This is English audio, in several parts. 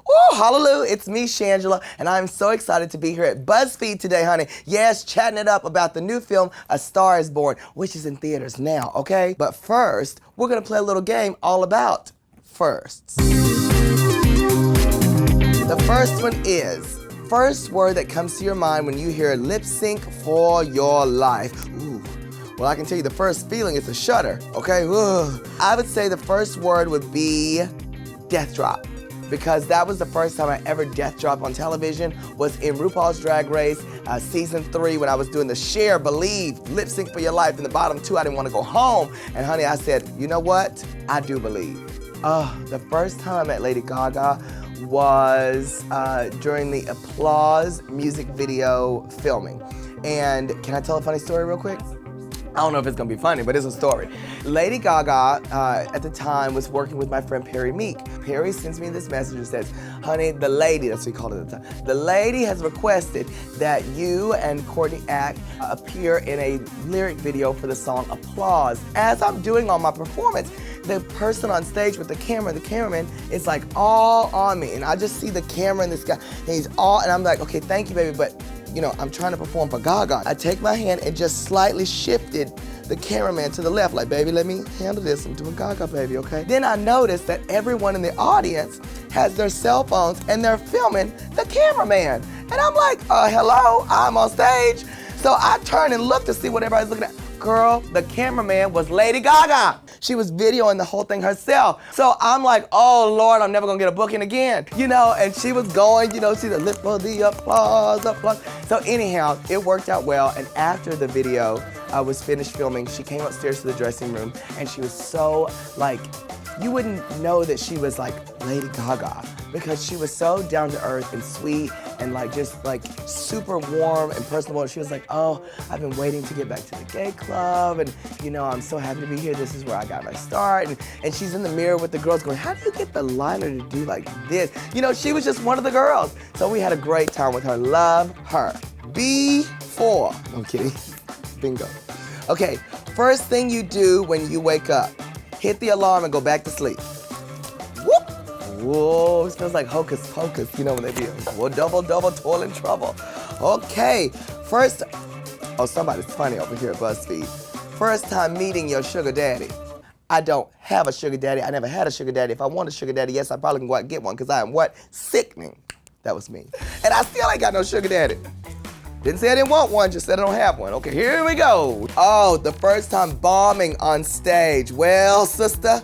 Oh, hallelujah, it's me, Shangela, and I'm so excited to be here at BuzzFeed today, honey. Yes, chatting it up about the new film, A Star is Born, which is in theaters now, okay? But first, we're gonna play a little game all about firsts. The first one is, first word that comes to your mind when you hear lip sync for your life. Ooh. Well, I can tell you the first feeling is a shudder, okay? Ugh. I would say the first word would be death drop, because that was the first time I ever death dropped on television, was in RuPaul's Drag Race, season 3, when I was doing the Share, Believe, Lip Sync for Your Life. In the bottom 2, I didn't want to go home. And honey, I said, you know what? I do believe. The first time I met Lady Gaga was during the Applause music video filming. And can I tell a funny story real quick? I don't know if it's gonna be funny, but it's a story. Lady Gaga, at the time, was working with my friend Perry Meek. Perry sends me this message and says, honey, the lady, that's what we called it at the time, the lady has requested that you and Courtney Act appear in a lyric video for the song Applause. As I'm doing all my performance, the person on stage with the camera, the cameraman, is like all on me. And I just see the camera and this guy, and he's all, and I'm like, okay, thank you, baby, but you know, I'm trying to perform for Gaga. I take my hand and just slightly shifted the cameraman to the left, like, baby, let me handle this. I'm doing Gaga, baby, okay? Then I noticed that everyone in the audience has their cell phones and they're filming the cameraman. And I'm like, hello, I'm on stage. So I turn and look to see what everybody's looking at. Girl, the cameraman was Lady Gaga. She was videoing the whole thing herself. So I'm like, oh Lord, I'm never gonna get a booking again. You know, and she was going, you know, see the lip for the applause. So anyhow, it worked out well. And after the video was finished filming, she came upstairs to the dressing room and she was so like, you wouldn't know that she was like Lady Gaga, because she was so down to earth and sweet and like just like super warm and personable. And she was like, oh, I've been waiting to get back to the gay club, and you know, I'm so happy to be here. This is where I got my start. And she's in the mirror with the girls going, how do you get the liner to do like this? You know, she was just one of the girls. So we had a great time with her. Love her. B4. I'm kidding. Bingo. Okay, first thing you do when you wake up, hit the alarm and go back to sleep. Whoop! Whoa, it smells like hocus pocus, you know when they be, whoa, double, toil and trouble. Okay, first, oh, somebody's funny over here at BuzzFeed. First time meeting your sugar daddy. I don't have a sugar daddy. I never had a sugar daddy. If I want a sugar daddy, yes, I probably can go out and get one, because I am what? Sickening. That was me. And I still ain't got no sugar daddy. Didn't say I didn't want one, just said I don't have one. Okay, here we go. Oh, the first time bombing on stage. Well, sister,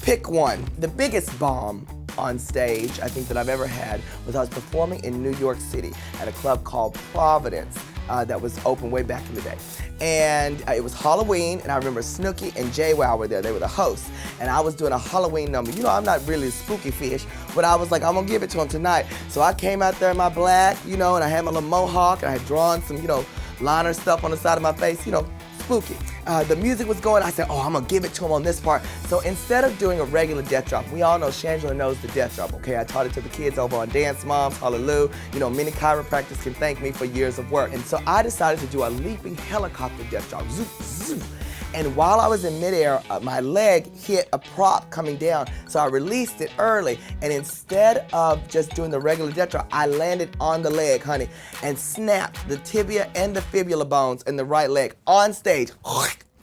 pick one. The biggest bomb on stage I think that I've ever had was I was performing in New York City at a club called Providence that was open way back in the day. And it was Halloween, and I remember Snooki and JWoww were there. They were the hosts. And I was doing a Halloween number. You know, I'm not really a spooky fish, but I was like, I'm gonna give it to him tonight. So I came out there in my black, you know, and I had my little mohawk, and I had drawn some, you know, liner stuff on the side of my face, you know, spooky. The music was going, I said, oh, I'm gonna give it to him on this part. So instead of doing a regular death drop, we all know Shangela knows the death drop, okay? I taught it to the kids over on Dance Moms, Halleloo. You know, many chiropractors can thank me for years of work. And so I decided to do a leaping helicopter death drop, zoop, zoop. And while I was in midair, my leg hit a prop coming down, so I released it early. And instead of just doing the regular death drop, I landed on the leg, honey, and snapped the tibia and the fibula bones in the right leg on stage.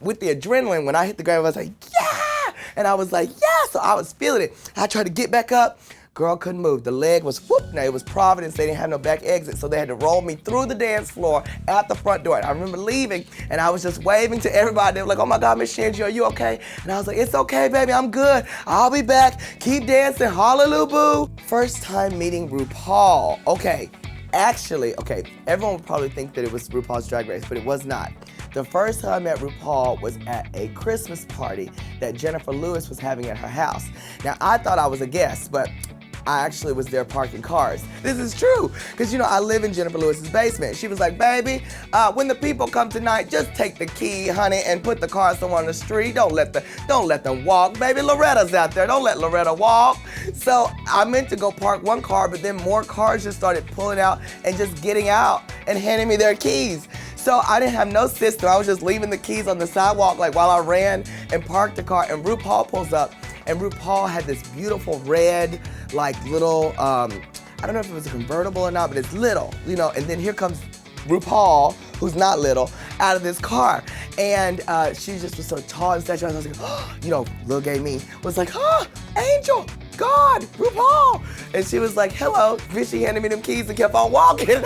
With the adrenaline, when I hit the ground, I was like, yeah! And I was like, yeah! So I was feeling it. I tried to get back up. Girl couldn't move. The leg was whoop. Now it was Providence. They didn't have no back exit, so they had to roll me through the dance floor out the front door. And I remember leaving, and I was just waving to everybody. They were like, oh my God, Miss Shangela, are you okay? And I was like, it's okay, baby, I'm good. I'll be back. Keep dancing, hallelujah, boo. First time meeting RuPaul. Okay, actually, okay, everyone would probably think that it was RuPaul's Drag Race, but it was not. The first time I met RuPaul was at a Christmas party that Jennifer Lewis was having at her house. Now, I thought I was a guest, but I actually was there parking cars. This is true, because you know, I live in Jennifer Lewis's basement. She was like, baby, when the people come tonight, just take the key, honey, and put the car somewhere on the street. Don't let them walk. Baby, Loretta's out there. Don't let Loretta walk. So I meant to go park one car, but then more cars just started pulling out and just getting out and handing me their keys. So I didn't have no system. I was just leaving the keys on the sidewalk, like while I ran and parked the car, and RuPaul pulls up, and RuPaul had this beautiful red, like little, I don't know if it was a convertible or not, but it's little, you know, and then here comes RuPaul, who's not little, out of this car. And she just was so tall and statue. I was like, oh, you know, little gay me was like, oh, Angel, God, RuPaul. And she was like, hello. Then she handed me them keys and kept on walking.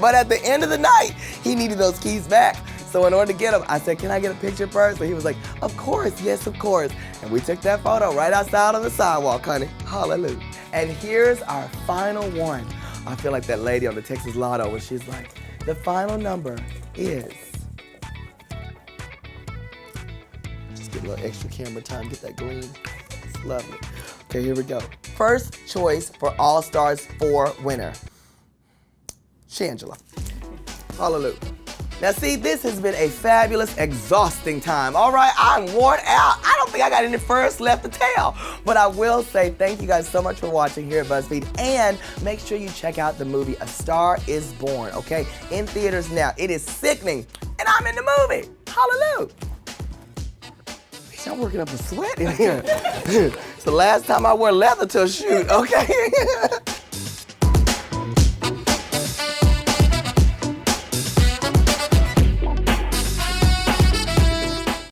But at the end of the night, he needed those keys back. So in order to get them, I said, can I get a picture first? So he was like, of course, yes, of course. And we took that photo right outside on the sidewalk, honey. Hallelujah. And here's our final one. I feel like that lady on the Texas Lotto when she's like, the final number is. Just get a little extra camera time, get that green. It's lovely. Okay, here we go. First choice for All-Stars 4 winner, Shangela. Hallelujah. Now see, this has been a fabulous, exhausting time. All right, I'm worn out. I don't think I got any furs left to tell. But I will say thank you guys so much for watching here at BuzzFeed. And make sure you check out the movie A Star Is Born, okay? In theaters now. It is sickening, and I'm in the movie. Hallelujah. I'm working up a sweat in here. It's the last time I wore leather to a shoot, okay?